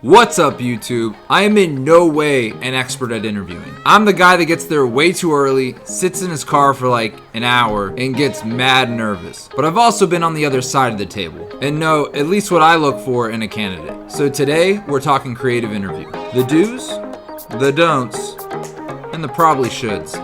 What's up, YouTube? I am in no way an expert at interviewing. I'm the guy that gets there way too early, sits in his car for like an hour, and gets mad nervous. But I've also been on the other side of the table and know at least what I look for in a candidate. So today, we're talking creative interview. The do's, the don'ts, and the probably shoulds.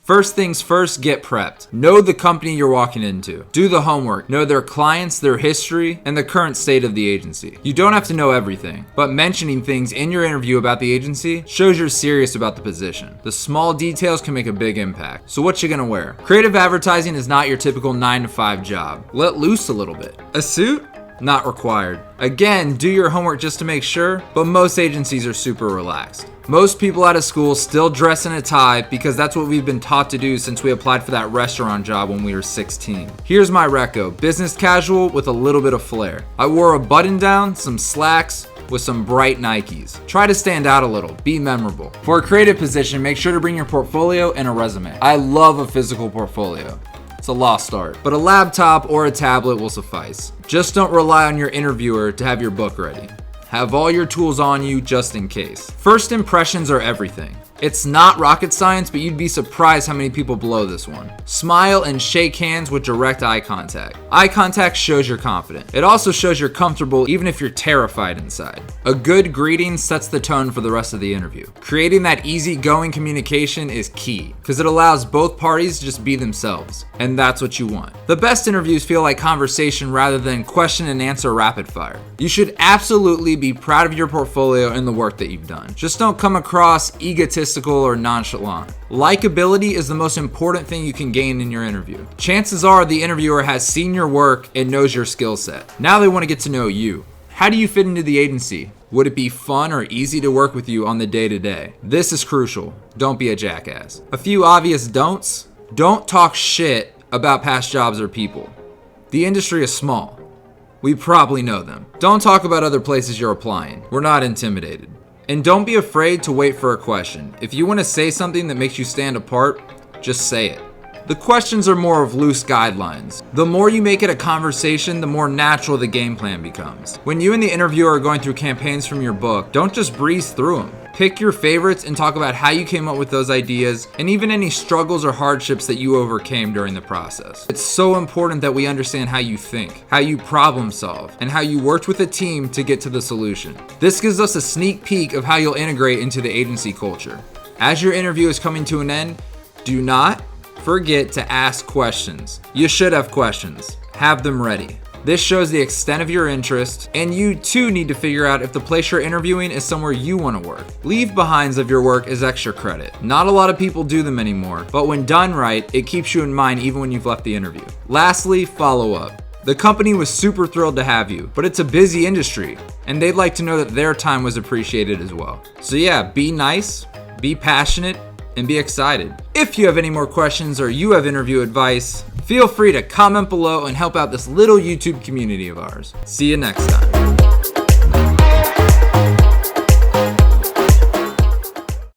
First things first, get prepped. Know the company you're walking into. Do the homework. Know their clients, their history, and the current state of the agency. You don't have to know everything, but mentioning things in your interview about the agency shows you're serious about the position. The small details can make a big impact. So what you gonna wear? Creative advertising is not your typical 9-to-5 job. Let loose a little bit. A suit? Not required. Again, do your homework just to make sure, but most agencies are super relaxed. Most people out of school still dress in a tie because that's what we've been taught to do since we applied for that restaurant job when we were 16. Here's my reco: business casual with a little bit of flair. I wore a button down, some slacks, with some bright Nikes. Try to stand out a little, be memorable. For a creative position, make sure to bring your portfolio and a resume. I love a physical portfolio. It's a lost art, but a laptop or a tablet will suffice. Just don't rely on your interviewer to have your book ready. Have all your tools on you just in case. First impressions are everything. It's not rocket science, but you'd be surprised how many people blow this one. Smile and shake hands with direct eye contact. Eye contact shows you're confident. It also shows you're comfortable even if you're terrified inside. A good greeting sets the tone for the rest of the interview. Creating that easygoing communication is key because it allows both parties to just be themselves, and that's what you want. The best interviews feel like conversation rather than question and answer rapid fire. You should absolutely be proud of your portfolio and the work that you've done. Just don't come across egotistical or nonchalant. Likability is the most important thing you can gain in your interview. Chances are the interviewer has seen your work and knows your skill set. Now they want to get to know you. How do you fit into the agency? Would it be fun or easy to work with you on the day-to-day? This is crucial. Don't be a jackass. A few obvious don'ts. Don't talk shit about past jobs or people. The industry is small. We probably know them. Don't talk about other places you're applying. We're not intimidated. And don't be afraid to wait for a question. If you want to say something that makes you stand apart, just say it. The questions are more of loose guidelines. The more you make it a conversation, the more natural the game plan becomes. When you and the interviewer are going through campaigns from your book, don't just breeze through them. Pick your favorites and talk about how you came up with those ideas and even any struggles or hardships that you overcame during the process. It's so important that we understand how you think, how you problem solve, and how you worked with a team to get to the solution. This gives us a sneak peek of how you'll integrate into the agency culture. As your interview is coming to an end, do not forget to ask questions. You should have questions. Have them ready. This shows the extent of your interest, and you too need to figure out if the place you're interviewing is somewhere you want to work. Leave behinds of your work is extra credit. Not a lot of people do them anymore, but when done right, it keeps you in mind even when you've left the interview. Lastly, follow up. The company was super thrilled to have you, but it's a busy industry, and they'd like to know that their time was appreciated as well. So yeah, be nice, be passionate, and be excited. If you have any more questions or you have interview advice, feel free to comment below and help out this little YouTube community of ours. See you next time.